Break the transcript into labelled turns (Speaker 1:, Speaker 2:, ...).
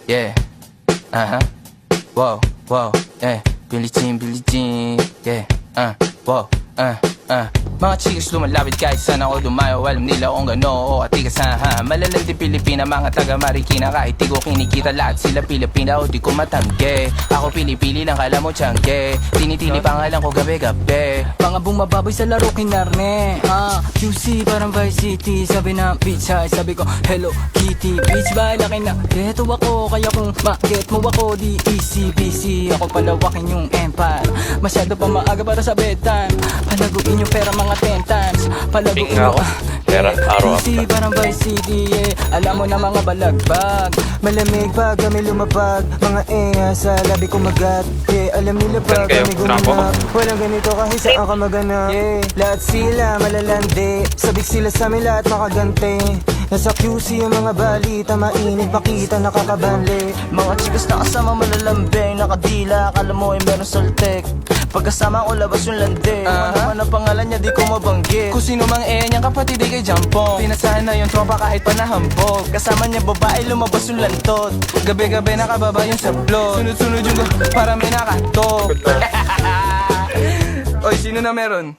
Speaker 1: yeah. Wow, wow, yeah. Billie Jean, yeah. Wow, Mga chicks lumalapit kahit saan ako dumayo. Alam nila kung gano o atigasahan. Malalandi Pilipina, mga taga Marikina. Kahit di ko kinikita, lahat sila Pilipina o di ko matangge. Ako pili-pili lang, kala mo tiyangge. Tinitili pangalan ko gabi-gabi.
Speaker 2: Mga bumababoy sa laro kinarne. QC parang Vice City. Sabi ng beach high, sabi ko Hello Kitty. Beach by laki na geto ako. Kaya kung ma-get mo ako, di easy busy. Ako palawakin yung empire. Masyado pa maaga para sa bedtime. Palaguin yung pera mga 10 times. Palaguin
Speaker 3: Tingnan ako. Pera, araw
Speaker 2: QC parang Vice City, yeah. Alam mo na mga balagbag. Malamig pag kami lumabag. Mga sa labi kumagat, yeah. Alam nila pag
Speaker 3: Kayo,
Speaker 2: kami
Speaker 3: trampo?
Speaker 2: gumanap. Walang ganito kahit saan ka maganap, yeah. Lahat sila malalandi. Sabik sila sa amin lahat makagante. Nasa QC yung mga balita, mainit makita nakakabanli.
Speaker 4: Mga chikas na kasama malalambing, nakadila, akala mo ay meron saltek. Pagkasama ko labas yung lande, man ang pangalan niya di ko mabanggit.
Speaker 1: Kung sino mang nyang kapatid ay kay Jampong. Pinasahan na yung tropa kahit pa nahambog.
Speaker 4: Kasama niya babae, lumabas yung lantot.
Speaker 1: Gabi-gabi nakababa yung sablon. Sunod-sunod yung para may nakatok. Oy, sino na meron?